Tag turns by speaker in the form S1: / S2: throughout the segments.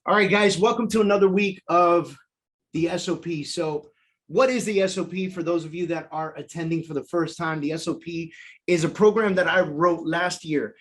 S1: All right, guys, welcome to another week of the SOP. So, what is the SOP for those of you that are attending for the first time? The SOP is a program that I wrote last year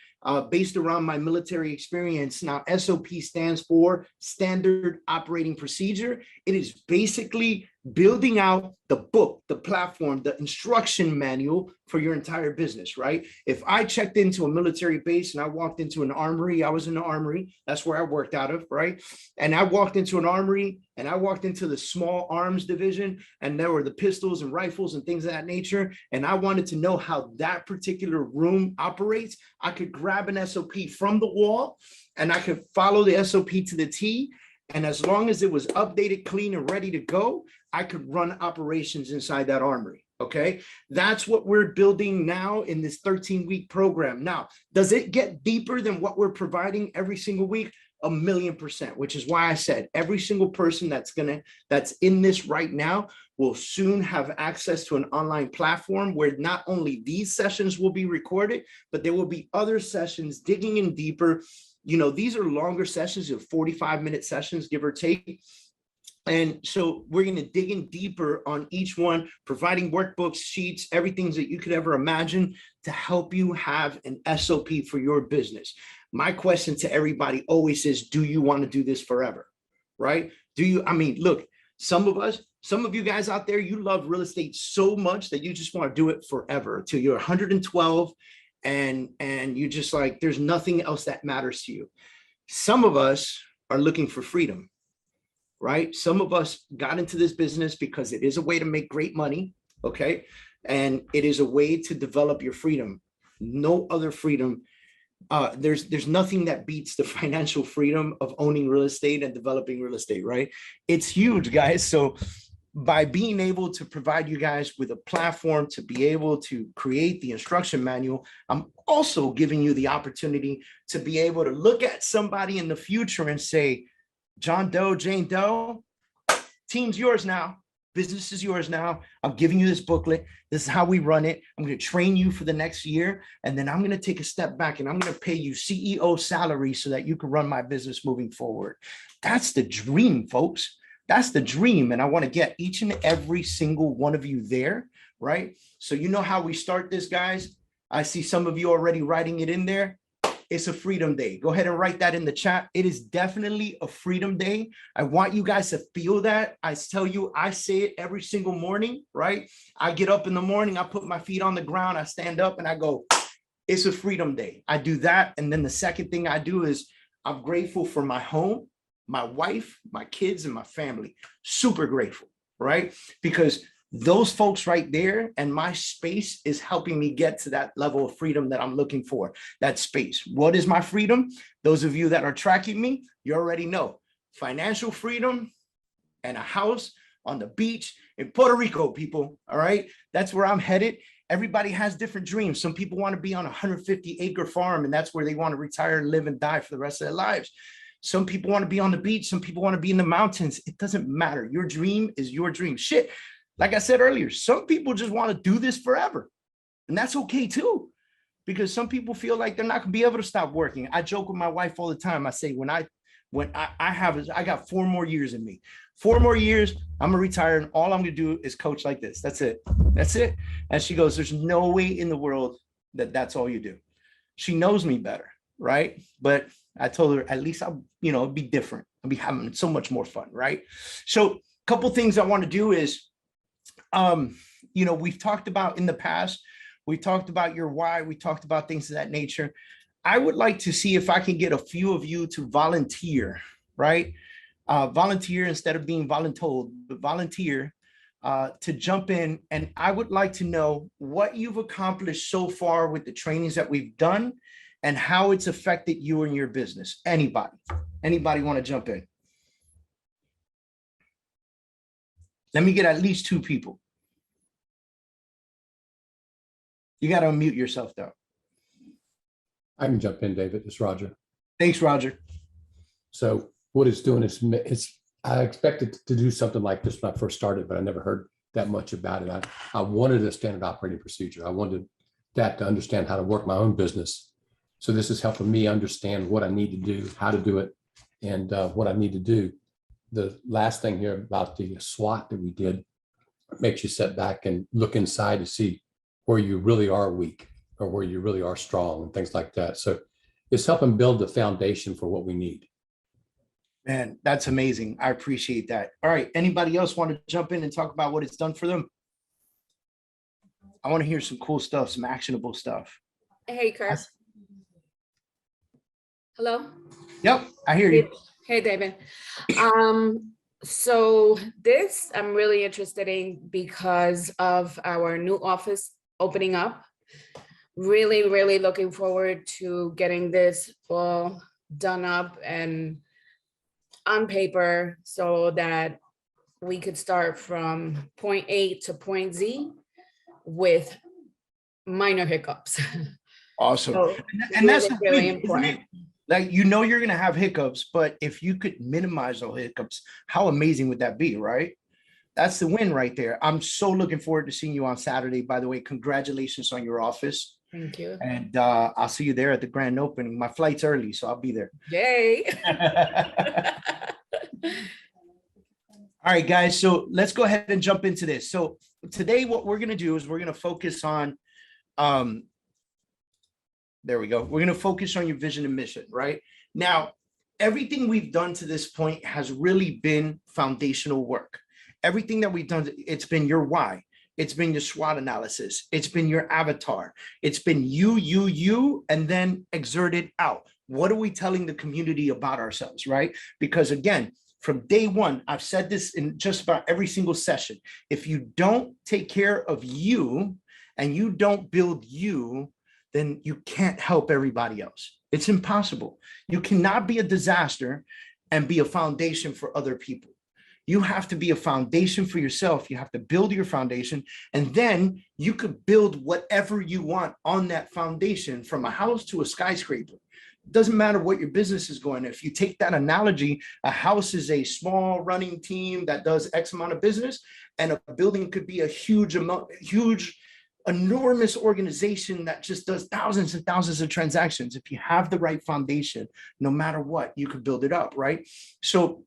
S1: based around my military experience. Now, SOP stands for Standard Operating Procedure. It is basically building out the book, the platform, the instruction manual for your entire business, right? If I checked into a military base and I walked into an armory, I was in the armory, that's where I worked out of, right? And I walked into an armory and I walked into the small arms division, and there were the pistols and rifles and things of that nature. And I wanted to know how that particular room operates. I could grab an SOP from the wall and I could follow the SOP to the T. And as long as it was updated, clean, and ready to go, I could run operations inside that armory. Okay. That's what we're building now in this 13-week program. Now, does it get deeper than what we're providing every single week? 1,000,000%, which is why I said every single person that's in this right now will soon have access to an online platform where not only these sessions will be recorded, but there will be other sessions digging in deeper. You know, these are longer sessions of 45-minute sessions, give or take. And so we're going to dig in deeper on each one, providing workbooks, sheets, everything that you could ever imagine to help you have an SOP for your business. My question to everybody always is, do you want to do this forever? Right? Look, some of you guys out there, you love real estate so much that you just want to do it forever till you're 112 and you just like, there's nothing else that matters to you. Some of us are looking for freedom, right? Some of us got into this business because it is a way to make great money, okay? And it is a way to develop your freedom. No other freedom. There's nothing that beats the financial freedom of owning real estate and developing real estate, right? It's huge, guys. So by being able to provide you guys with a platform to be able to create the instruction manual, I'm also giving you the opportunity to be able to look at somebody in the future and say, John Doe, Jane Doe, team's yours now. Business is yours now. I'm giving you this booklet. This is how we run it. I'm going to train you for the next year. And then I'm going to take a step back and I'm going to pay you CEO salary so that you can run my business moving forward. That's the dream, folks. That's the dream. And I want to get each and every single one of you there, right? So you know how we start this, guys. I see some of you already writing it in there. It's a freedom day. Go ahead and write that in the chat. It is definitely a freedom day. I want you guys to feel that. I tell you, I say it every single morning, right? I get up in the morning, I put my feet on the ground, I stand up and I go, it's a freedom day. I do that. And then the second thing I do is I'm grateful for my home, my wife, my kids, and my family. Super grateful, right? Because those folks right there and my space is helping me get to that level of freedom that I'm looking for, that space. What is my freedom? Those of you that are tracking me, you already know. Financial freedom and a house on the beach in Puerto Rico, people, all right? That's where I'm headed. Everybody has different dreams. Some people want to be on a 150-acre farm, and that's where they want to retire, live, and die for the rest of their lives. Some people want to be on the beach. Some people want to be in the mountains. It doesn't matter. Your dream is your dream. Shit. Like I said earlier, some people just want to do this forever. And that's okay too, because some people feel like they're not going to be able to stop working. I joke with my wife all the time. I say, I got 4 more years in me. 4 more years, I'm going to retire. And all I'm going to do is coach like this. That's it. That's it. And she goes, there's no way in the world that that's all you do. She knows me better, right? But I told her, at least it'll be different. I'll be having so much more fun, right? So a couple things I want to do is, we've talked about in the past, we talked about your why, we talked about things of that nature. I would like to see if I can get a few of you to volunteer, right? Volunteer instead of being voluntold, but volunteer to jump in. And I would like to know what you've accomplished so far with the trainings that we've done and how it's affected you and your business. Anybody want to jump in? Let me get at least 2 people. You got to unmute yourself, though.
S2: I can jump in, David. It's Roger.
S1: Thanks, Roger.
S2: So what it's doing is I expected to do something like this when I first started, but I never heard that much about it. I wanted a standard operating procedure. I wanted that to understand how to work my own business. So this is helping me understand what I need to do, how to do it, and what I need to do. The last thing here about the SWOT that we did makes you sit back and look inside to see where you really are weak or where you really are strong and things like that. So it's helping build the foundation for what we need.
S1: Man, that's amazing. I appreciate that. All right. Anybody else want to jump in and talk about what it's done for them? I want to hear some cool stuff, some actionable stuff.
S3: Hey, Kurt. Hello?
S1: Yep, I hear you.
S3: Hey, David. So this I'm really interested in because of our new office opening up. Really, really looking forward to getting this all done up and on paper so that we could start from point A to point Z with minor hiccups.
S1: Awesome.
S3: So
S1: And that's the
S3: really
S1: thing, isn't it? Like, you know, you're going to have hiccups, but if you could minimize those hiccups, how amazing would that be, right? That's the win right there. I'm so looking forward to seeing you on Saturday. By the way, congratulations on your office.
S3: Thank you.
S1: And I'll see you there at the grand opening. My flight's early, so I'll be there.
S3: Yay.
S1: All right, guys. So let's go ahead and jump into this. So today, what we're going to do is we're going to focus on, there we go. We're going to focus on your vision and mission, right? Now, everything we've done to this point has really been foundational work. Everything that we've done, it's been your why. It's been your SWOT analysis. It's been your avatar. It's been you, and then exert it out. What are we telling the community about ourselves, right? Because again, from day one, I've said this in just about every single session. If you don't take care of you and you don't build you, then you can't help everybody else. It's impossible. You cannot be a disaster and be a foundation for other people. You have to be a foundation for yourself. You have to build your foundation, and then you could build whatever you want on that foundation, from a house to a skyscraper. It doesn't matter what your business is going. If you take that analogy, a house is a small running team that does X amount of business, and a building could be a huge, enormous organization that just does thousands and thousands of transactions. If you have the right foundation, no matter what, you could build it up, right? So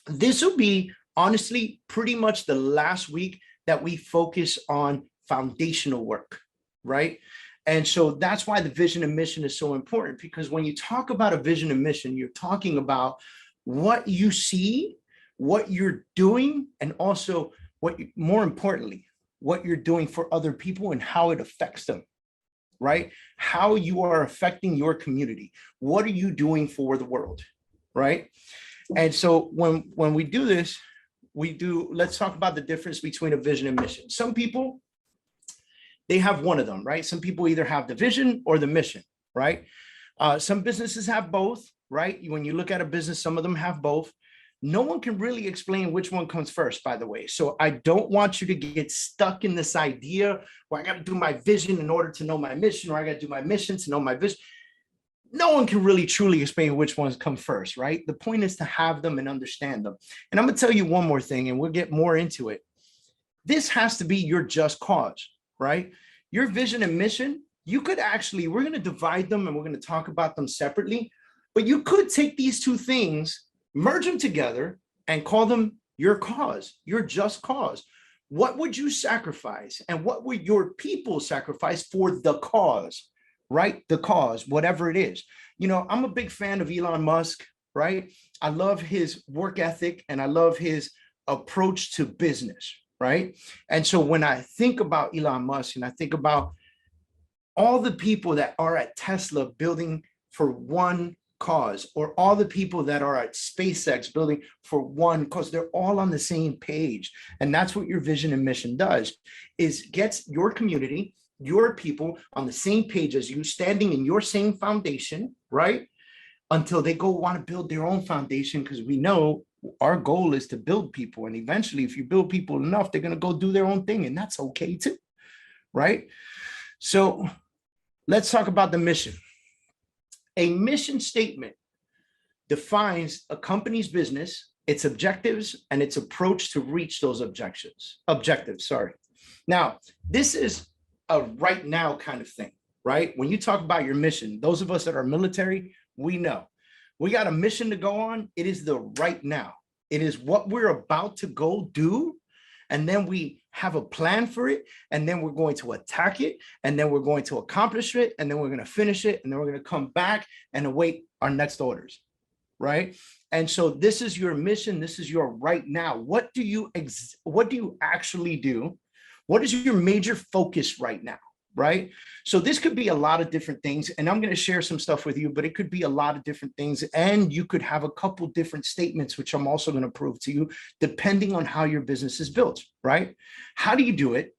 S1: this will be honestly pretty much the last week that we focus on foundational work, right? And so that's why the vision and mission is so important, because when you talk about a vision and mission, you're talking about what you see, what you're doing, and also more importantly, what you're doing for other people and how it affects them, right? How you are affecting your community. What are you doing for the world, right? And so when we do this, let's talk about the difference between a vision and mission. Some people, they have one of them, right? Some people either have the vision or the mission, right? Some businesses have both, right? When you look at a business, some of them have both. No one can really explain which one comes first, by the way. So I don't want you to get stuck in this idea where I got to do my vision in order to know my mission, or I got to do my mission to know my vision. No one can really truly explain which ones come first, right? The point is to have them and understand them. And I'm going to tell you one more thing, and we'll get more into it. This has to be your just cause, right? Your vision and mission, you could actually, we're going to divide them and we're going to talk about them separately, but you could take these two things, merge them together, and call them your cause, your just cause. What would you sacrifice, and what would your people sacrifice for the cause, right? The cause, whatever it is. You know, I'm a big fan of Elon Musk, right? I love his work ethic and I love his approach to business, right? And so when I think about Elon Musk and I think about all the people that are at Tesla building for one cause, or all the people that are at SpaceX building for one cause, they're all on the same page. And that's what your vision and mission does, is gets your community, your people on the same page as you, standing in your same foundation, right? Until they go want to build their own foundation, because we know our goal is to build people. And eventually, if you build people enough, they're going to go do their own thing. And that's okay too, right? So let's talk about the mission. A mission statement defines a company's business, its objectives, and its approach to reach those objectives. Now, this is a right now kind of thing, right? When you talk about your mission, those of us that are military, we know We got a mission to go on. It is the right now. It is what we're about to go do. And then we have a plan for it. And then we're going to attack it. And then we're going to accomplish it. And then we're going to finish it. And then we're going to come back and await our next orders. Right. And so this is your mission. This is your right now. What do you actually do? What is your major focus right now? Right. So this could be a lot of different things. And I'm going to share some stuff with you, but it could be a lot of different things. And you could have a couple different statements, which I'm also going to prove to you, depending on how your business is built. Right. How do you do it?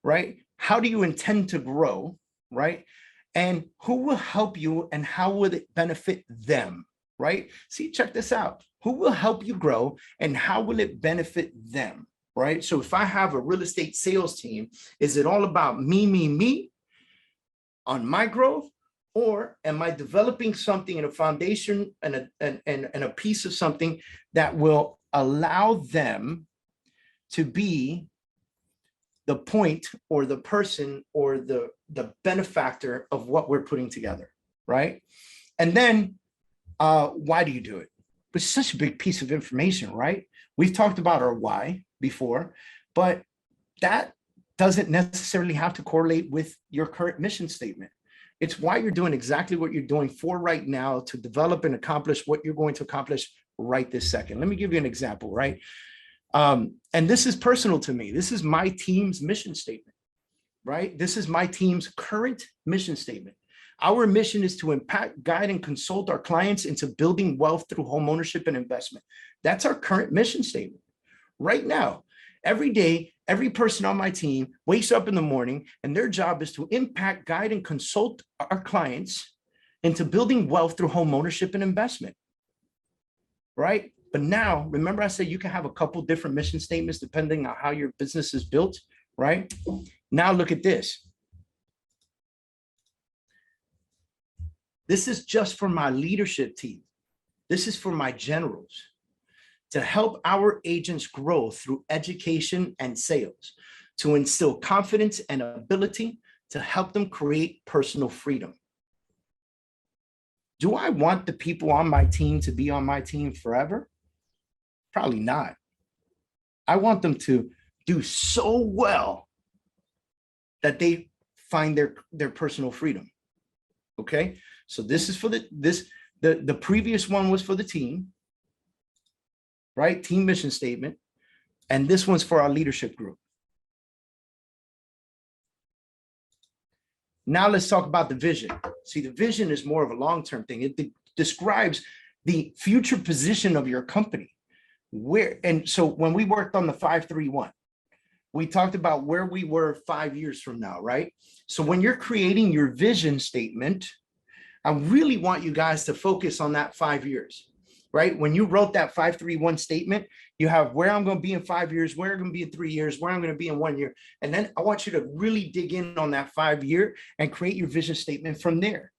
S1: Right. How do you intend to grow? Right. And who will help you and how will it benefit them? Right. See, check this out. Who will help you grow and how will it benefit them? Right. So if I have a real estate sales team, is it all about me on my growth? Or am I developing something in a foundation and a piece of something that will allow them to be the point or the person or the benefactor of what we're putting together? Right. And then why do you do it? It's such a big piece of information, right? We've talked about our why before, but that doesn't necessarily have to correlate with your current mission statement. It's why you're doing exactly what you're doing for right now to develop and accomplish what you're going to accomplish right this second. Let me give you an example, right? And this is personal to me. This is my team's mission statement, right? This is my team's current mission statement. Our mission is to impact, guide, and consult our clients into building wealth through homeownership and investment. That's our current mission statement. Right now, every day, every person on my team wakes up in the morning and their job is to impact, guide, and consult our clients into building wealth through homeownership and investment. Right? But now, remember I said you can have a couple different mission statements depending on how your business is built, right? Now look at this. This is just for my leadership team. This is for my generals to help our agents grow through education and sales, to instill confidence and ability to help them create personal freedom. Do I want the people on my team to be on my team forever? Probably not. I want them to do so well that they find their personal freedom. Okay, so this is for the previous one was for the team, right? Team mission statement. And this one's for our leadership group. Now let's talk about the vision. See, the vision is more of a long-term thing. It describes the future position of your company. And so when we worked on the 531, we talked about where we were 5 years from now, right? So when you're creating your vision statement, I really want you guys to focus on that 5 years, right? When you wrote that 531 statement, you have where I'm going to be in 5 years, where I'm going to be in 3 years, where I'm going to be in 1 year. And then I want you to really dig in on that 5 year and create your vision statement from there.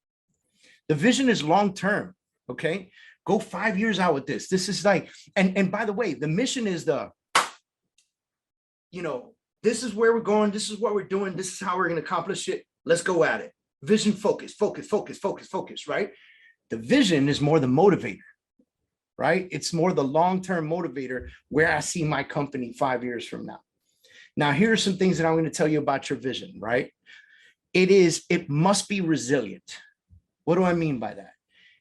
S1: The vision is long-term, okay? Go 5 years out with this. This is like, and by the way, the mission is this is where we're going. This is what we're doing. This is how we're going to accomplish it. Let's go at it. Vision, focus, right? The vision is more the motivator, right? It's more the long-term motivator where I see my company 5 years from now. Now, here are some things that I'm going to tell you about your vision, right? It must be resilient. What do I mean by that?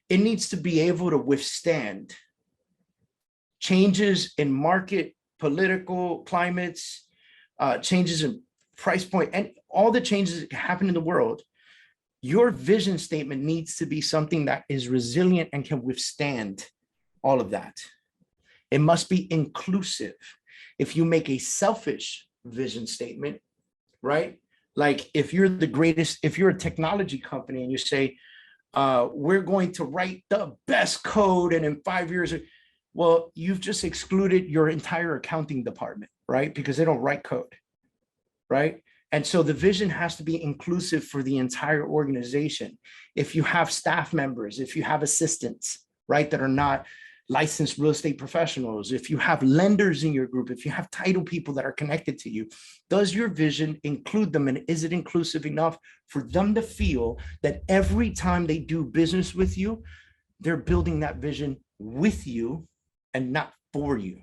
S1: It needs to be able to withstand changes in market, political climates, changes in price point, and all the changes that happen in the world. Your vision statement needs to be something that is resilient and can withstand all of that. It must be inclusive. If you make a selfish vision statement, right? Like if you're the greatest, if you're a technology company and you say, we're going to write the best code and in 5 years, well, you've just excluded your entire accounting department, right? Because they don't write code, right? And so the vision has to be inclusive for the entire organization. If you have staff members, if you have assistants, right, that are not licensed real estate professionals, if you have lenders in your group, if you have title people that are connected to you, does your vision include them? And is it inclusive enough for them to feel that every time they do business with you, they're building that vision with you and not for you.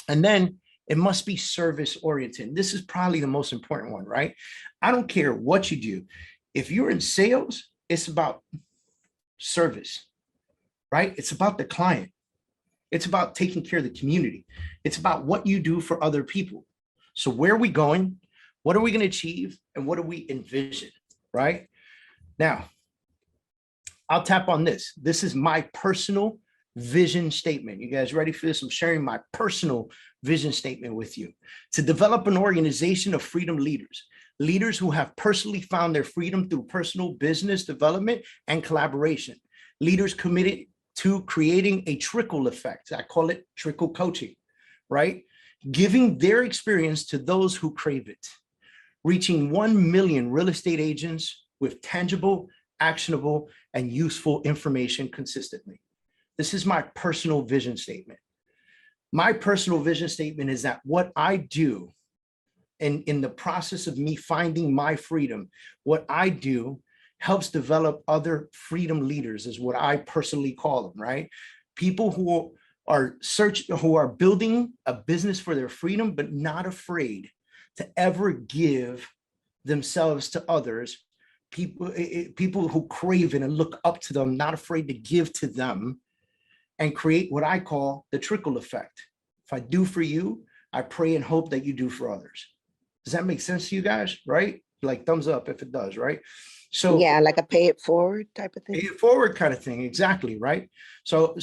S1: And then it must be service oriented. This is probably the most important one, right? I don't care what you do. If you're in sales, it's about service, right? It's about the client. It's about taking care of the community. It's about what you do for other people. So where are we going? What are we going to achieve? And what do we envision, right? Now, I'll tap on this. This is my personal vision statement. You guys ready for this? I'm sharing my personal vision statement with you. To develop an organization of freedom leaders, leaders who have personally found their freedom through personal business development and collaboration, leaders committed to creating a trickle effect. I call it trickle coaching, right? Giving their experience to those who crave it, reaching 1 million real estate agents with tangible, actionable, and useful information consistently. This is my personal vision statement. My personal vision statement is that what I do in the process of me finding my freedom, what I do helps develop other freedom leaders, is what I personally call them, right? People who are building a business for their freedom, but not afraid to ever give themselves to others. People who crave it and look up to them, not afraid to give to them, and create what I call the trickle effect. If I do for you, I pray and hope that you do for others. Does that make sense to you guys? Right? Like thumbs up if it does, right? So
S4: yeah, like a pay it forward type of thing.
S1: pay it forward kind of thing. Exactly, right? So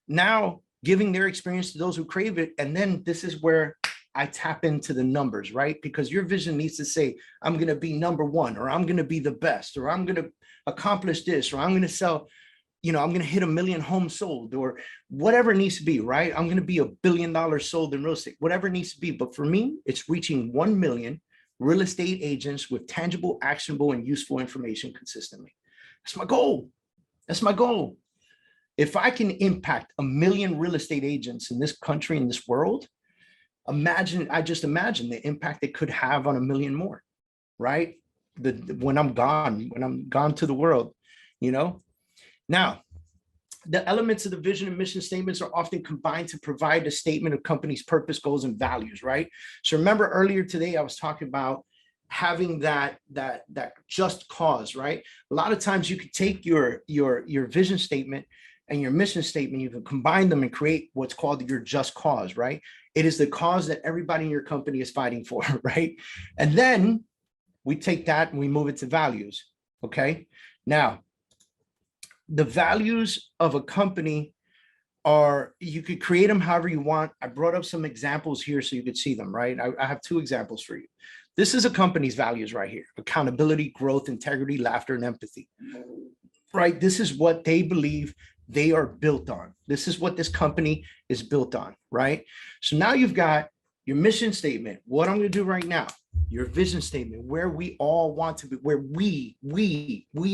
S1: now giving their experience to those who crave it. And then this is where I tap into the numbers, right? Because your vision needs to say, I'm going to be number one, or I'm going to be the best, or I'm going to accomplish this, or I'm going to sell, I'm going to hit 1 million homes sold, or whatever it needs to be, right? I'm going to be $1 billion sold in real estate, whatever it needs to be. But for me, it's reaching 1 million real estate agents with tangible, actionable, and useful information consistently. That's my goal. That's my goal. If I can impact 1 million real estate agents in this country, in this world, I just imagine the impact it could have on 1 million more, right? When I'm gone to the world, Now, the elements of the vision and mission statements are often combined to provide a statement of company's purpose, goals, and values, right? So remember earlier today, I was talking about having that just cause, right? A lot of times you could take your vision statement and your mission statement, you can combine them and create what's called your just cause, right? It is the cause that everybody in your company is fighting for, right? And then we take that and we move it to values, okay? Now, the values of a company you could create them however you want. I brought up some examples here so you could see them, right? I have 2 examples for you. This is a company's values right here: accountability, growth, integrity, laughter, and empathy, right? This is what they believe they are built on. This is what this company is built on, right? So now you've got your mission statement, what I'm going to do right now, your vision statement, where we all want to be, where we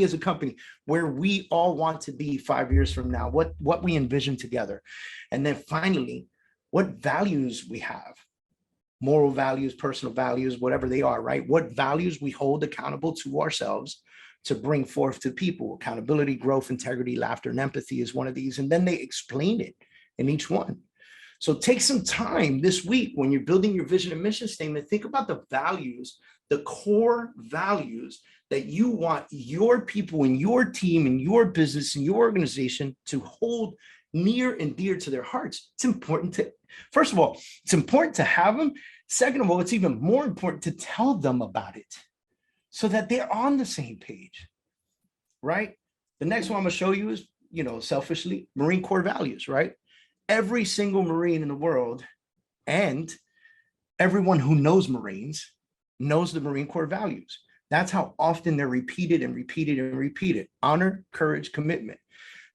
S1: as a company, where we all want to be 5 years from now, what we envision together. And then finally, what values we have, moral values, personal values, whatever they are, right? What values we hold accountable to ourselves to bring forth to people. Accountability, growth, integrity, laughter, and empathy is one of these. And then they explain it in each one. So take some time this week when you're building your vision and mission statement, think about the values, the core values that you want your people and your team and your business and your organization to hold near and dear to their hearts. It's important to, first of all, it's important to have them. Second of all, it's even more important to tell them about it so that they're on the same page, right? The next one I'm gonna show you is, selfishly, Marine Corps values, right? Every single Marine in the world and everyone who knows Marines knows the Marine Corps values. That's how often they're repeated and repeated and repeated. Honor, courage, commitment.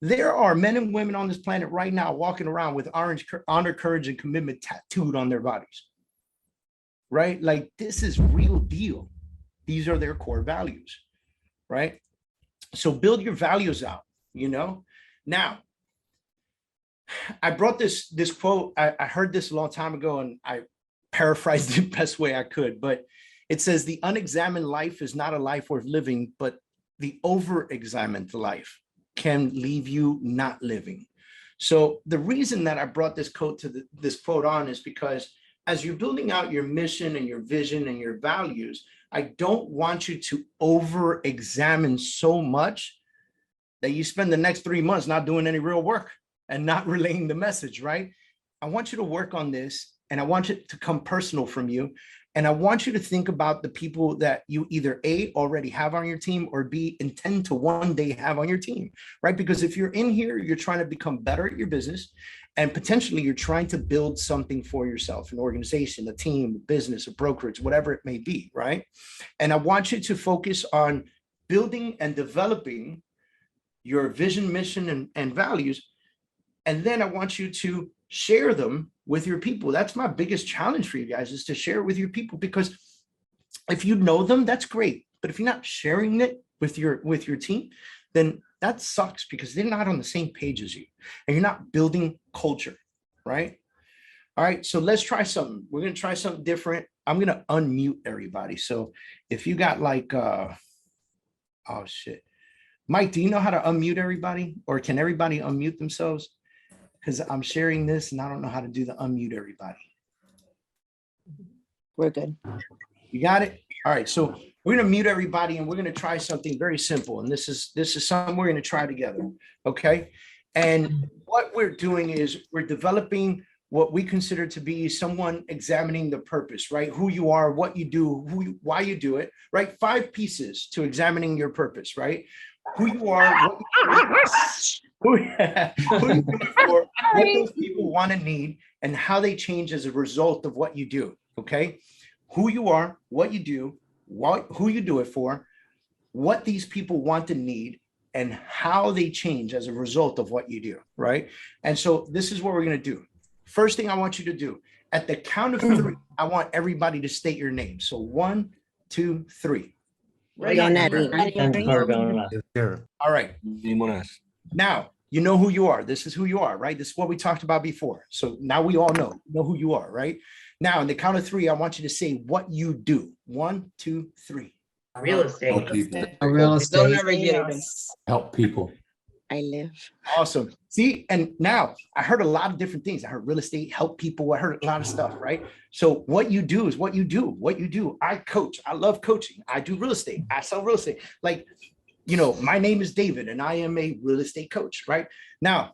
S1: There are men and women on this planet right now walking around with honor, courage, and commitment tattooed on their bodies, right? Like, this is real deal. These are their core values, right? So build your values out, Now, I brought this quote. I heard this a long time ago and I paraphrased it the best way I could, but it says, the unexamined life is not a life worth living, but the over-examined life can leave you not living. So the reason that I brought this quote to this quote on is because as you're building out your mission and your vision and your values, I don't want you to over-examine so much that you spend the next 3 months not doing any real work and not relaying the message, right? I want you to work on this, and I want it to come personal from you. And I want you to think about the people that you either A, already have on your team, or B, intend to one day have on your team, right? Because if you're in here, you're trying to become better at your business, and potentially you're trying to build something for yourself, an organization, a team, a business, a brokerage, whatever it may be, right? And I want you to focus on building and developing your vision, mission, and values. And then I want you to share them with your people. That's my biggest challenge for you guys, is to share it with your people, because if you know them, that's great. But if you're not sharing it with your team, then that sucks, because they're not on the same page as you and you're not building culture, right? All right, so let's try something. We're going to try something different. I'm going to unmute everybody. So if you got like, oh shit. Mike, do you know how to unmute everybody, or can everybody unmute themselves? Because I'm sharing this and I don't know how to do the unmute everybody.
S4: We're good.
S1: You got it? All right, so we're gonna mute everybody and we're gonna try something very simple. And this is something we're gonna try together, okay? And what we're doing is we're developing what we consider to be someone examining the purpose, right? Who you are, what you do, why you do it, right? 5 pieces to examining your purpose, right? Who you are, what who you do it for, what those people want and need, and how they change as a result of what you do, okay? Who you are, what you do, who you do it for, what these people want and need, and how they change as a result of what you do, right? And so this is what we're gonna do. First thing I want you to do, at the count of 3, I want everybody to state your name. So 1, 2, 3. All right. Now, you know who you are. This is who you are, right? This is what we talked about before. So now we all know who you are, right? Now, in the count of 3, I want you to say what you do. 1, 2, 3.
S5: Real estate.
S2: Help people.
S6: Real estate.
S2: Help people.
S4: I live.
S1: Awesome. See, and now I heard a lot of different things. I heard real estate, help people. I heard a lot of stuff, right? So what you do is what you do. What you do. I coach. I love coaching. I do real estate. I sell real estate. Like, you know, my name is David and I am a real estate coach, right? Now,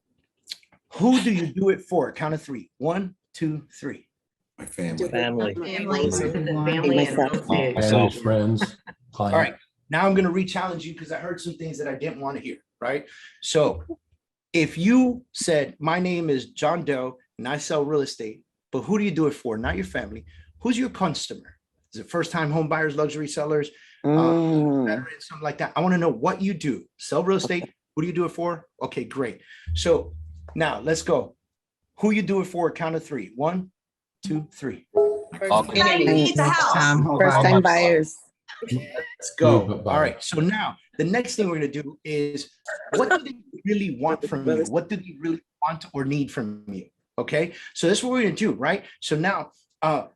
S1: who do you do it for? Count of 3. 1, 2, 3.
S7: My family.
S5: Family.
S4: Myself.
S2: Family, friends,
S1: All
S2: clients.
S1: right. Now I'm going to re-challenge you because I heard some things that I didn't want to hear, right? So if you said, my name is John Doe and I sell real estate, but who do you do it for? Not your family. Who's your customer? Is it first-time home buyers, luxury sellers, veterans, something like that? I want to know what you do. Sell real estate. Who do you do it for? Okay, great. So now let's go. Who you do it for? Count of 3. 1, 2, 3.
S4: First time buyers.
S1: Let's go. All right. So now the next thing we're going to do is, what do they really want from you? What do they really want or need from you? Okay. So this is what we're going to do, right? So now,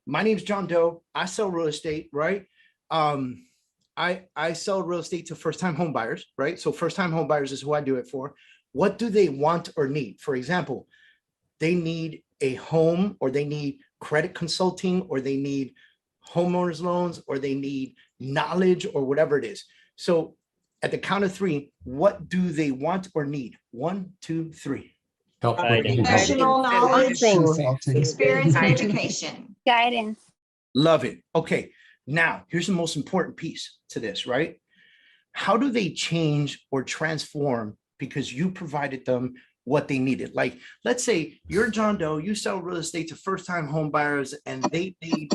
S1: my name is John Doe. I sell real estate, right? I sell real estate to first-time home buyers, right? So first-time home buyers is who I do it for. What do they want or need? For example, they need a home, or they need credit consulting, or they need homeowners loans, or they need knowledge, or whatever it is. So at the count of 3, what do they want or need? 1, 2, 3.
S2: Help.
S8: Professional knowledge,
S6: Consulting.
S8: experience and education.
S9: Guidance.
S1: Love it. Okay. Now, here's the most important piece to this, right? How do they change or transform because you provided them what they needed? Like, let's say you're John Doe, you sell real estate to first-time home buyers and they need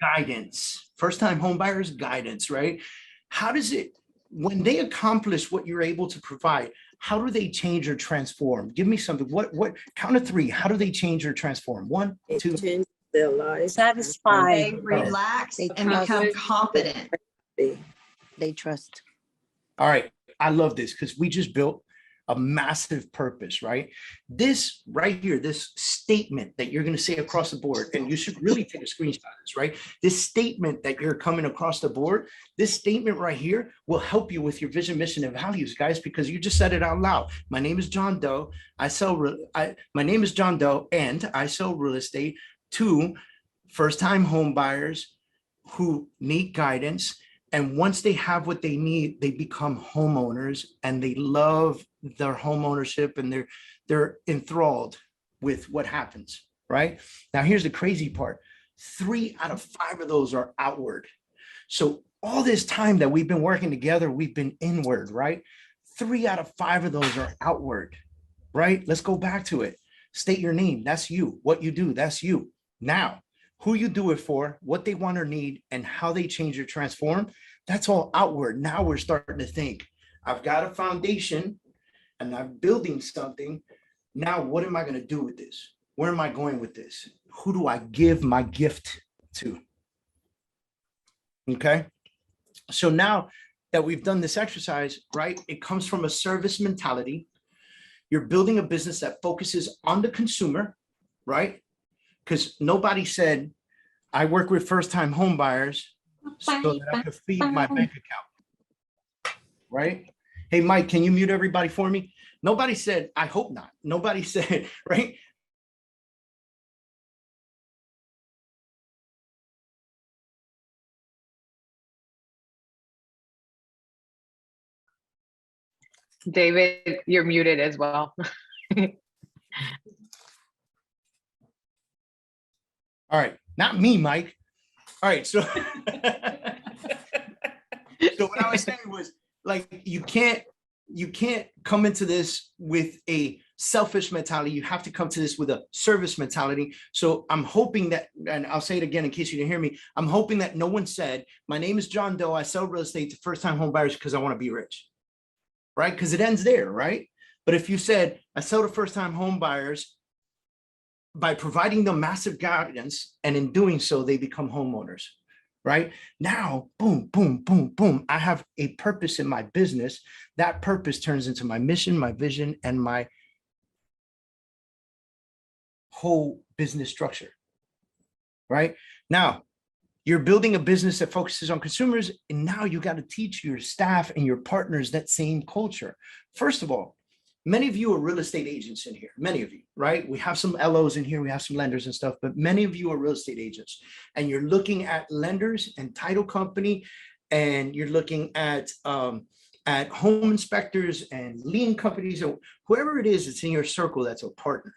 S1: guidance, first-time home buyers guidance, right? How does it, when they accomplish what you're able to provide, how do they change or transform? Give me something. What count of 3, how do they change or transform? 1, 2.
S10: Their lives.
S8: They
S4: Satisfied.
S8: relax
S4: They
S8: and become confident.
S4: They trust.
S1: All right. I love this because we just built a massive purpose, right? This right here, this statement that you're going to say across the board, and you should really take a screenshot of this, right? This statement that you're coming across the board, this statement right here will help you with your vision, mission, and values, guys, because you just said it out loud. My name is John Doe. My name is John Doe, and I sell real estate to first-time home buyers who need guidance. And once they have what they need, they become homeowners, and they love their home ownership, and they're enthralled with what happens, right? Now, here's the crazy part. 3 out of 5 of those are outward. So all this time that we've been working together, we've been inward, right? 3 out of 5 of those are outward, right? Let's go back to it. State your name. That's you. What you do, that's you. Now, who you do it for, what they want or need, and how they change or transform, that's all outward. Now we're starting to think, I've got a foundation and I'm building something. Now, what am I going to do with this? Where am I going with this? Who do I give my gift to? Okay. So now that we've done this exercise, right, it comes from a service mentality. You're building a business that focuses on the consumer, right? Because nobody said, I work with first-time home buyers so that I can feed my bank account, right? Hey, Mike, can you mute everybody for me? Nobody said, I hope not. Nobody said, right?
S5: David, you're muted as well.
S1: All right, not me, Mike. All right, so so what I was saying was, like, you can't come into this with a selfish mentality. You have to come to this with a service mentality. So I'm hoping that, and I'll say it again in case you didn't hear me, I'm hoping that no one said, my name is John Doe. I sell real estate to first-time home buyers because I want to be rich, right? Because it ends there, right? But if you said, I sell to first-time home buyers by providing them massive guidance, and in doing so, they become homeowners, right? Now, boom, boom, boom, boom. I have a purpose in my business. That purpose turns into my mission, my vision, and my whole business structure, right? Now, you're building a business that focuses on consumers, and now you got to teach your staff and your partners that same culture. First of all, many of you are real estate agents in here, many of you, right? We have some LOs in here, we have some lenders and stuff, but many of you are real estate agents, and you're looking at lenders and title company, and you're looking at home inspectors and lien companies, or whoever it is that's in your circle that's a partner.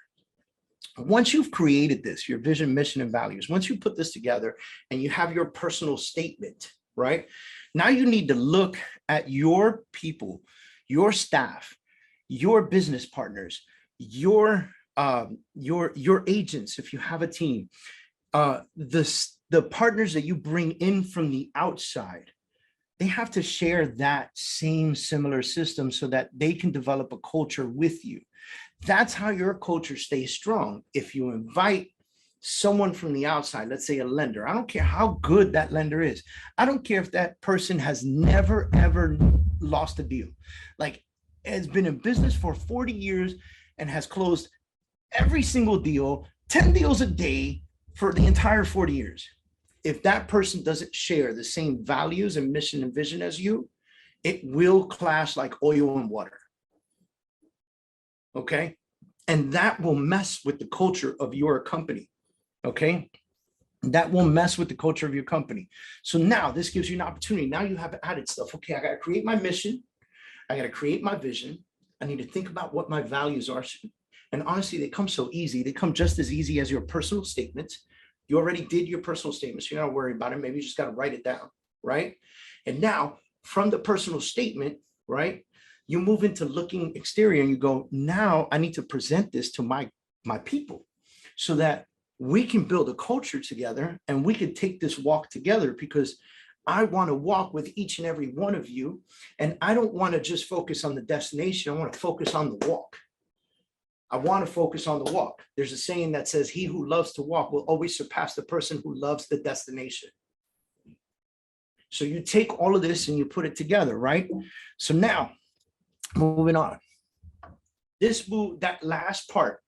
S1: Once you've created this, your vision, mission, and values, once you put this together and you have your personal statement, right? Now you need to look at your people, your staff, your business partners, your agents, if you have a team, the partners that you bring in from the outside, they have to share that same similar system so that they can develop a culture with you. That's how your culture stays strong. If you invite someone from the outside, let's say a lender, I don't care how good that lender is. I don't care if that person has never, ever lost a deal. Like, has been in business for 40 years and has closed every single deal, 10 deals a day for the entire 40 years. If that person doesn't share the same values and mission and vision as you, it will clash like oil and water. Okay? And that will mess with the culture of your company. Okay? That will mess with the culture of your company. So now this gives you an opportunity. Now you have added stuff. Okay, I got to create my mission. I got to create my vision. I need to think about what my values are. And honestly, they come so easy. They come just as easy as your personal statements. You already did your personal statements. You're not worried about it. Maybe you just got to write it down, right? And now from the personal statement, right, you move into looking exterior and you go, now I need to present this to my people so that we can build a culture together and we can take this walk together, because I want to walk with each and every one of you. And I don't want to just focus on the destination. I want to focus on the walk. I want to focus on the walk. There's a saying that says, he who loves to walk will always surpass the person who loves the destination. So you take all of this and you put it together, right? So now, moving on. that last part,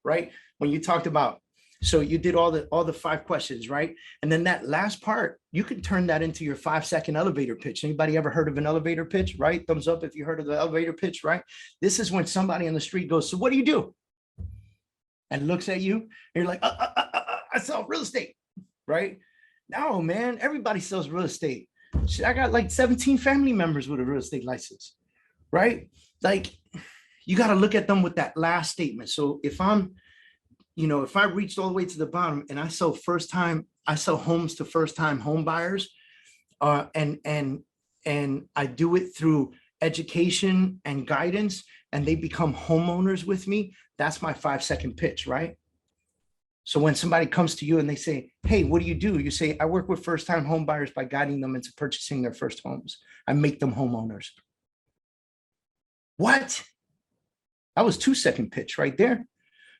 S1: right? When you talked about, so you did all the 5 questions, right? And then that last part, you can turn that into your 5-second elevator pitch. Anybody ever heard of an elevator pitch, right? Thumbs up if you heard of the elevator pitch, right? This is when somebody on the street goes, so what do you do? And looks at you, and you're like, I sell real estate, right? No, man, everybody sells real estate. Shit, I got like 17 family members with a real estate license, right? Like, you got to look at them with that last statement. So if I reached all the way to the bottom and I sell homes to first-time home buyers, and I do it through education and guidance, and they become homeowners with me, that's my 5-second pitch, right? So when somebody comes to you and they say, hey, what do? You say, I work with first-time home buyers by guiding them into purchasing their first homes. I make them homeowners. What? That was 2-second pitch right there.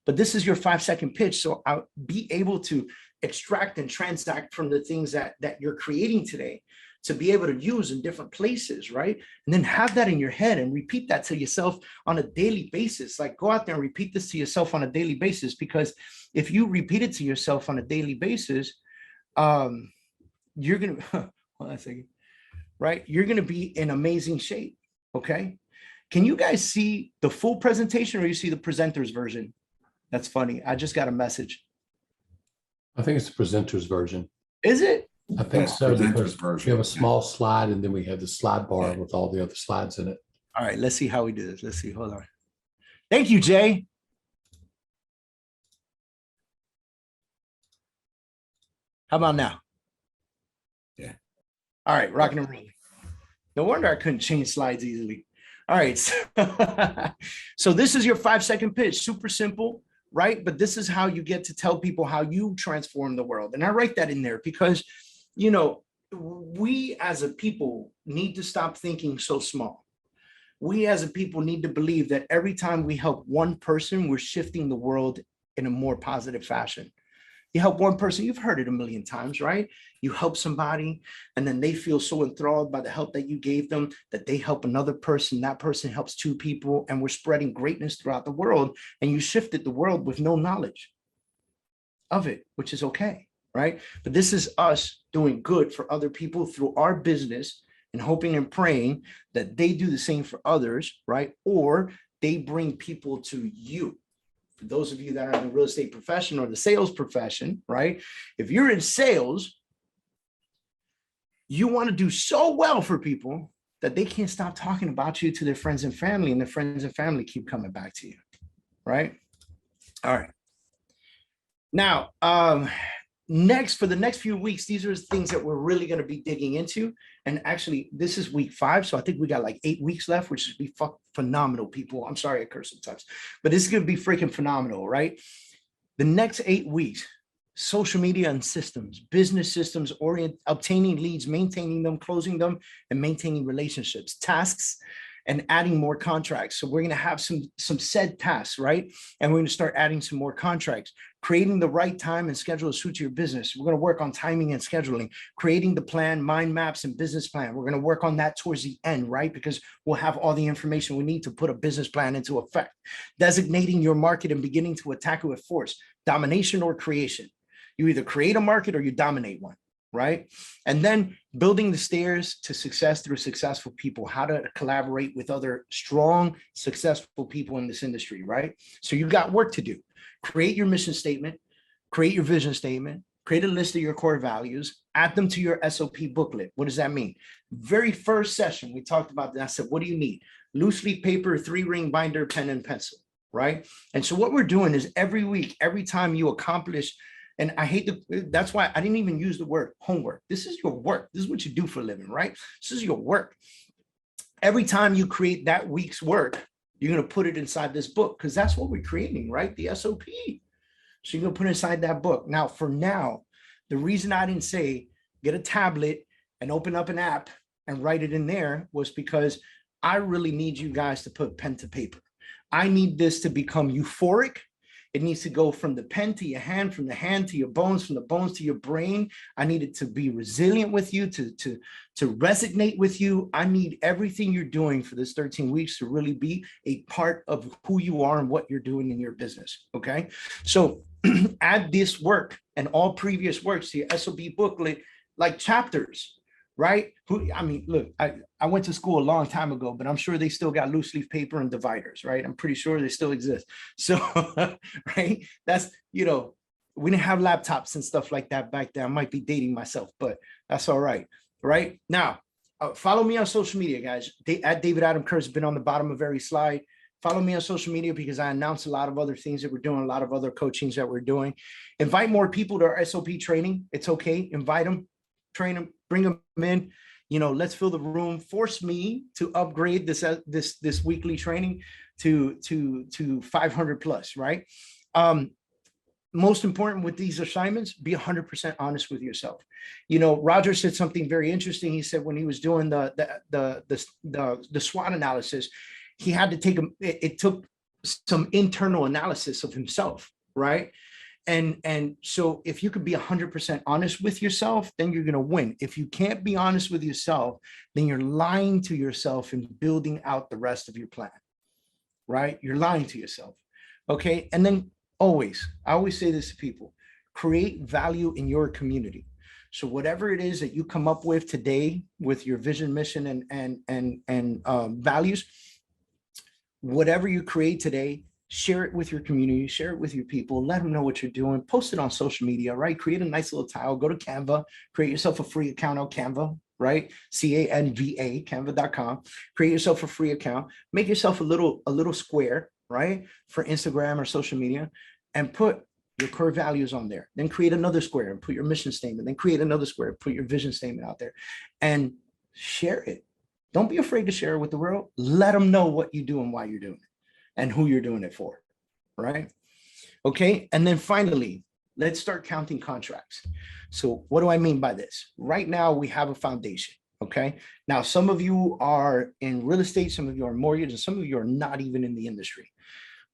S1: But this is your 5-second pitch. So I'll be able to extract and transact from the things that you're creating today to be able to use in different places, right? And then have that in your head and repeat that to yourself on a daily basis. Like, go out there and repeat this to yourself on a daily basis, because if you repeat it to yourself on a daily basis, you're going to, hold on a second, right? You're going to be in amazing shape, okay? Can you guys see the full presentation, or you see the presenter's version? That's funny. I just got a message.
S2: I think it's the presenter's version.
S1: Is it?
S2: I think
S6: Yes,
S2: so,
S6: presenter's
S2: because
S6: version,
S2: we have a
S6: yeah.
S2: small slide and then we have the slide bar with all the other slides in it.
S1: All right, let's see how we do this. Let's see. Hold on. Thank you, Jay. How about now?
S6: Yeah.
S1: All right, rocking and rolling. No wonder I couldn't change slides easily. All right. So this is your 5-second pitch. Super simple, right? But this is how you get to tell people how you transform the world. And I write that in there because, we as a people need to stop thinking so small. We as a people need to believe that every time we help one person, we're shifting the world in a more positive fashion. You help one person, you've heard it a million times, right? You help somebody and then they feel so enthralled by the help that you gave them that they help another person. That person helps 2 people, and we're spreading greatness throughout the world. And you shifted the world with no knowledge of it, which is okay, right? But this is us doing good for other people through our business and hoping and praying that they do the same for others, right? Or they bring people to you. For those of you that are in the real estate profession or the sales profession, right? If you're in sales, you want to do so well for people that they can't stop talking about you to their friends and family, and their friends and family keep coming back to you, right? All right. Now, next, for the next few weeks, these are the things that we're really going to be digging into. And actually, this is week 5. So I think we got like 8 weeks left, which would be phenomenal, people. I'm sorry I curse sometimes, but this is going to be freaking phenomenal, right? The next 8 weeks, social media and systems, business systems, obtaining leads, maintaining them, closing them, and maintaining relationships, tasks, and adding more contracts. So we're going to have some said tasks, right? And we're going to start adding some more contracts, creating the right time and schedule to suit your business. We're going to work on timing and scheduling, creating the plan, mind maps, and business plan. We're going to work on that towards the end, right? Because we'll have all the information we need to put a business plan into effect. Designating your market and beginning to attack it with force, domination or creation. You either create a market or you dominate one, right? And then building the stairs to success through successful people, how to collaborate with other strong, successful people in this industry, right? So you've got work to do. Create your mission statement, create your vision statement, create a list of your core values, add them to your SOP booklet. What does that mean? Very first session, we talked about that. I said, what do you need? Loose leaf paper, 3-ring binder, pen and pencil, right? And so what we're doing is every week, every time you accomplish, and I hate to, that's why I didn't even use the word homework. This is your work. This is what you do for a living, right? This is your work. Every time you create that week's work, you're going to put it inside this book, because that's what we're creating, right? The SOP. So you're going to put it inside that book. Now, for now, the reason I didn't say get a tablet and open up an app and write it in there was because I really need you guys to put pen to paper. I need this to become euphoric It needs to go from the pen to your hand, from the hand to your bones, from the bones to your brain. I need it to be resilient with you, to resonate with you. I need everything you're doing for this 13 weeks to really be a part of who you are and what you're doing in your business. Okay. So add this work and all previous works to your SOP booklet, like chapters, right? I mean, look, I went to school a long time ago, but I'm sure they still got loose leaf paper and dividers, right? I'm pretty sure they still exist. So, right, that's, you know, we didn't have laptops and stuff like that back then. I might be dating myself, but that's all right. Right now, follow me on social media, guys. At David Adam Kurtz has been on the bottom of every slide. Follow me on social media because I announce a lot of other things that we're doing, a lot of other coachings that we're doing. Invite more people to our SOP training. It's okay. Invite them, train them, bring them in. You know, let's fill the room. Force me to upgrade this weekly training to 500 plus, right? Most important with these assignments, be 100% honest with yourself. You know, Roger said something very interesting. He said when he was doing the SWOT analysis, he had to take it took some internal analysis of himself, right? And so if you could be 100% honest with yourself, then you're going to win. If you can't be honest with yourself, then you're lying to yourself and building out the rest of your plan, right? You're lying to yourself. Okay. And then I always say this to people, create value in your community. So whatever it is that you come up with today with your vision, mission, and values, whatever you create today, share it with your community, share it with your people, let them know what you're doing, post it on social media, right? Create a nice little tile, go to Canva, create yourself a free account on Canva, right? Canva, canva.com, create yourself a free account, make yourself a little square, right? For Instagram or social media, and put your core values on there. Then create another square and put your mission statement, then create another square, put your vision statement out there and share it. Don't be afraid to share it with the world. Let them know what you do and why you're doing it and who you're doing it for, right? Okay, and then finally, let's start counting contracts. So what do I mean by this? Right now, we have a foundation, okay? Now, some of you are in real estate, some of you are mortgage, and some of you are not even in the industry.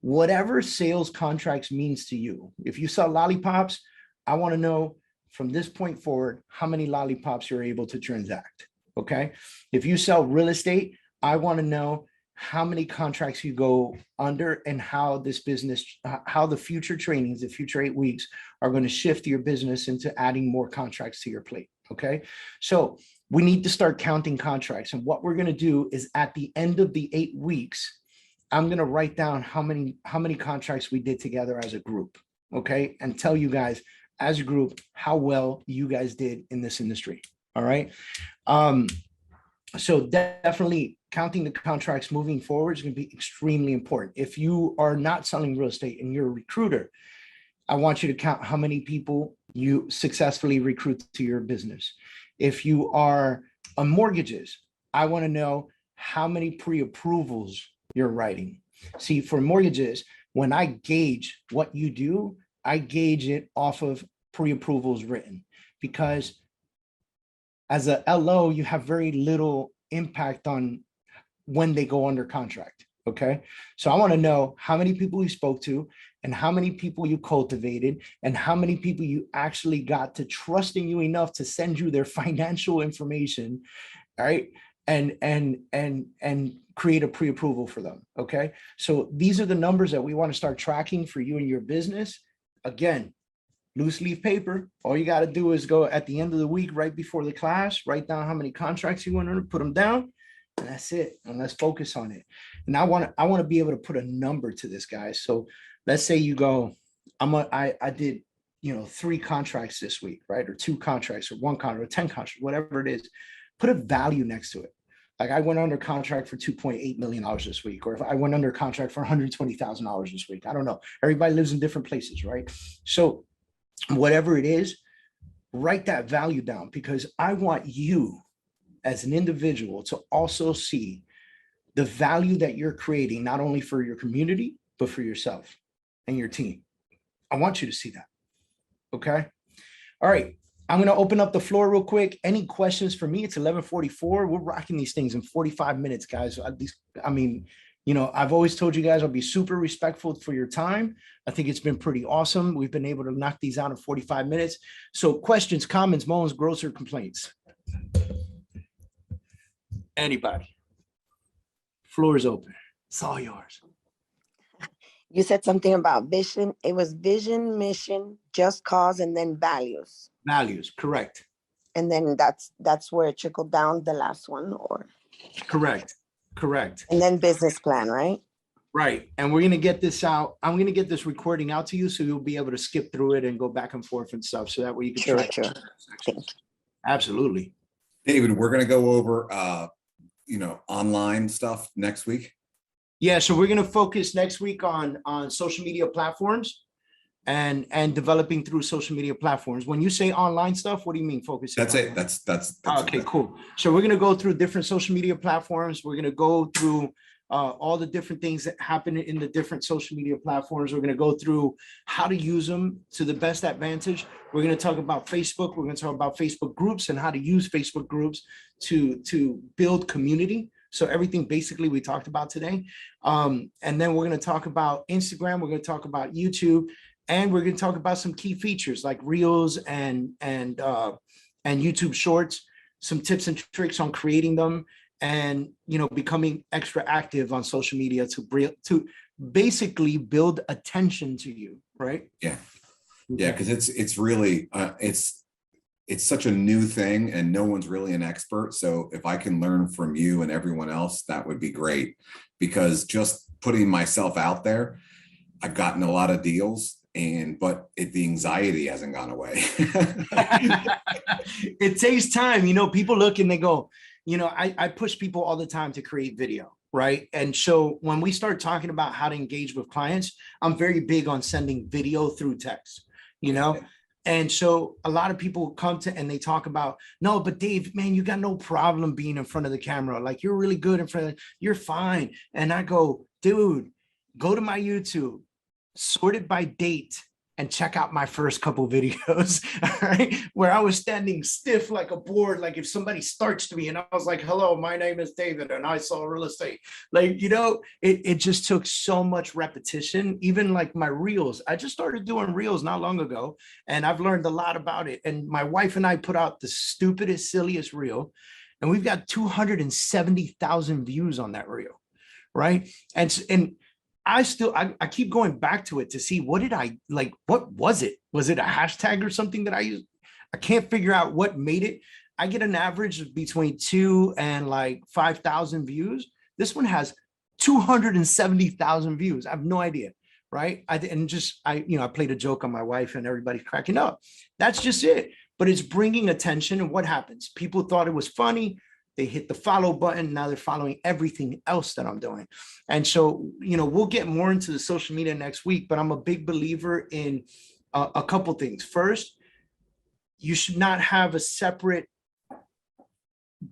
S1: Whatever sales contracts means to you, if you sell lollipops, I want to know from this point forward, how many lollipops you're able to transact, okay? If you sell real estate, I want to know how many contracts you go under and how this business, how the future trainings, the future 8 weeks are going to shift your business into adding more contracts to your plate, okay? So we need to start counting contracts. And what we're going to do is at the end of the 8 weeks, I'm going to write down how many contracts we did together as a group, okay? And tell you guys as a group how well you guys did in this industry, all right? So definitely counting the contracts moving forward is going to be extremely important. If you are not selling real estate and you're a recruiter, I want you to count how many people you successfully recruit to your business. If you are on mortgages, I want to know how many pre-approvals you're writing. See, for mortgages, when I gauge what you do, I gauge it off of pre-approvals written, because as a LO, you have very little impact on when they go under contract, okay? So I want to know how many people you spoke to and how many people you cultivated and how many people you actually got to trusting you enough to send you their financial information, all right? And create a pre-approval for them, okay? So these are the numbers that we want to start tracking for you and your business. Again, loose leaf paper. All you got to do is go at the end of the week, right before the class, write down how many contracts you want to put them down, and that's it. And let's focus on it. And I want to be able to put a number to this, guys. So let's say you go, I did, 3 contracts this week, right? Or 2 contracts or 1 contract or 10 contracts, whatever it is, put a value next to it. Like I went under contract for $2.8 million this week, or if I went under contract for $120,000 this week, I don't know. Everybody lives in different places, right? So whatever it is, write that value down, because I want you as an individual to also see the value that you're creating, not only for your community, but for yourself and your team. I want you to see that. Okay. All right. I'm going to open up the floor real quick. Any questions for me? It's 11:44. We're rocking these things in 45 minutes, guys. I've always told you guys I'll be super respectful for your time. I think it's been pretty awesome. We've been able to knock these out in 45 minutes. So questions, comments, moans, gross, or complaints? Anybody? Floor is open. It's all yours.
S4: You said something about vision. It was vision, mission, just cause, and then values.
S1: Values, correct.
S4: And then that's where it trickled down, the last one, or,
S1: Correct.
S4: and then business plan, right?
S1: Right. And we're going to get this out. I'm going to get this recording out to you so you'll be able to skip through it and go back and forth and stuff. So that way you can
S4: Sure,
S1: try.
S4: sure. Thank you.
S1: Absolutely.
S6: David, we're gonna go over online stuff next week.
S1: Yeah. So we're going to focus next week on social media platforms and developing through social media platforms. When you say online stuff, what do you mean focus?
S6: That's it. That's
S1: Okay, cool. So we're going to go through different social media platforms. We're going to go through all the different things that happen in the different social media platforms. We're going to go through how to use them to the best advantage. We're going to talk about Facebook. We're going to talk about Facebook groups and how to use Facebook groups to build community. So everything basically we talked about today. And then we're going to talk about Instagram. We're going to talk about YouTube. And we're going to talk about some key features like Reels and YouTube Shorts, some tips and tricks on creating them, and becoming extra active on social media to basically build attention to you, right?
S6: Yeah, because it's really it's such a new thing and no one's really an expert. So if I can learn from you and everyone else, that would be great, because just putting myself out there, I've gotten a lot of deals. But the anxiety hasn't gone away.
S1: It takes time. People look and they go, I push people all the time to create video, right? And so when we start talking about how to engage with clients, I'm very big on sending video through text, And so a lot of people come to and they talk about, no, but Dave, man, you got no problem being in front of the camera. Like, you're really good in front of, you're fine. And I go, dude, go to my YouTube, sorted by date, and check out my first couple videos, all right, where I was standing stiff like a board, like if somebody starts to me and I was like, hello, my name is David and I sell real estate. Like, it just took so much repetition. Even like my Reels, I just started doing Reels not long ago, and I've learned a lot about it. And my wife and I put out the stupidest, silliest Reel, and we've got 270,000 views on that Reel, right? And I keep going back to it to see what was it? Was it a hashtag or something that I used? I can't figure out what made it. I get an average of between 2 and like 5,000 views. This one has 270,000 views. I have no idea, right? I played a joke on my wife and everybody's cracking up. That's just it. But it's bringing attention, and what happens? People thought it was funny. They hit the follow button. Now they're following everything else that I'm doing. And so, we'll get more into the social media next week, but I'm a big believer in a couple things. First, you should not have a separate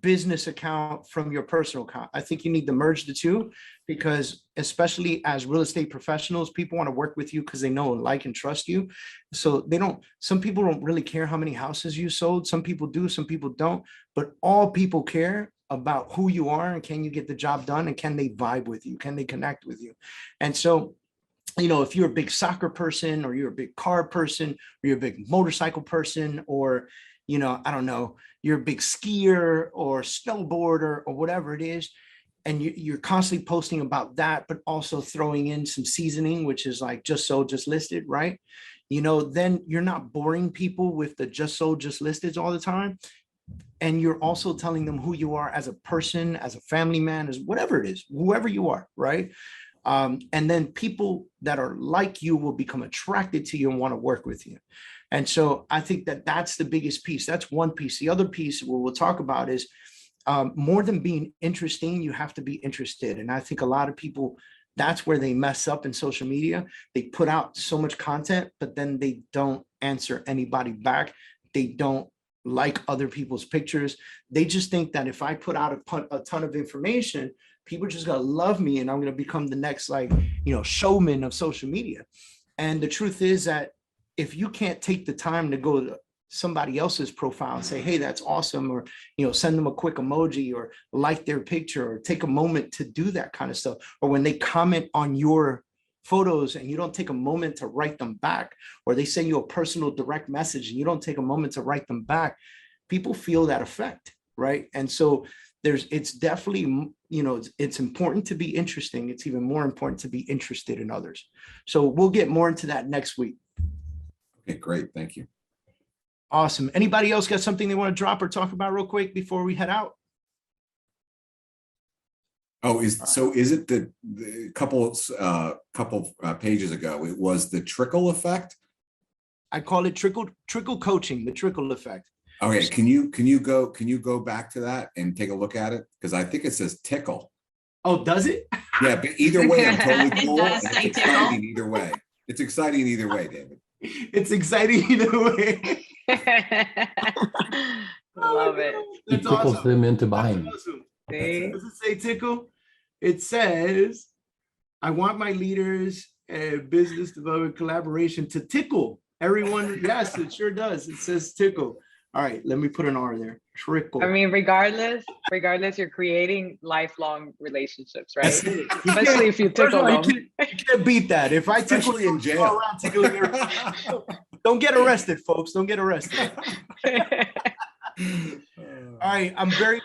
S1: business account from your personal account. I think you need to merge the two, because especially as real estate professionals, people want to work with you because they know, like, and trust you. So some people don't really care how many houses you sold. Some people do, some people don't, but all people care about who you are and can you get the job done, and can they vibe with you? Can they connect with you? And so, if you're a big soccer person, or you're a big car person, or you're a big motorcycle person, or I don't know, you're a big skier or snowboarder or whatever it is, and you're constantly posting about that, but also throwing in some seasoning, which is like just sold, just listed, right? Then you're not boring people with the just sold, just listed all the time. And you're also telling them who you are as a person, as a family man, as whatever it is, whoever you are, right? And then people that are like you will become attracted to you and want to work with you. And so I think that that's the biggest piece. That's one piece. The other piece we'll talk about is more than being interesting, you have to be interested. And I think a lot of people, that's where they mess up in social media. They put out so much content, but then they don't answer anybody back. They don't like other people's pictures. They just think that if I put out a ton of information, people are just gonna love me and I'm gonna become the next showman of social media. And the truth is that if you can't take the time to go to somebody else's profile and say, hey, that's awesome, or send them a quick emoji or like their picture, or take a moment to do that kind of stuff. Or when they comment on your photos and you don't take a moment to write them back, or they send you a personal direct message and you don't take a moment to write them back, people feel that effect, right? And so it's definitely, it's important to be interesting. It's even more important to be interested in others. So we'll get more into that next week.
S6: Okay, great. Thank you.
S1: Awesome. Anybody else got something they want to drop or talk about real quick before we head out?
S6: Oh, is it the couple pages ago, it was the trickle effect?
S1: I call it trickle coaching, the trickle effect.
S6: Okay, can you go back to that and take a look at it? Because I think it says tickle.
S1: Oh, does it?
S6: Yeah, but either way, I'm totally
S8: It
S6: cool.
S8: does
S6: And
S8: say
S6: it's
S8: tickle.
S6: exciting either way. It's exciting either way, David.
S1: It's exciting either way.
S5: Love it.
S2: It
S1: That's
S2: tickles
S1: awesome.
S2: them into
S1: That's
S2: buying.
S1: awesome.
S5: See?
S1: Does it say tickle? It says, I want my leaders and business development collaboration to tickle everyone. Yes, it sure does. It says tickle. All right, let me put an R there. Trickle.
S5: I mean, regardless, you're creating lifelong relationships, right?
S1: That's it. You can't-
S5: Especially if you
S1: first of
S5: tickle
S1: all,
S5: them.
S1: you can't beat that. If I tickle
S6: Especially in
S1: you,
S6: jail.
S1: go around tickling everybody. Don't get arrested, folks. Don't get arrested. All right, I'm very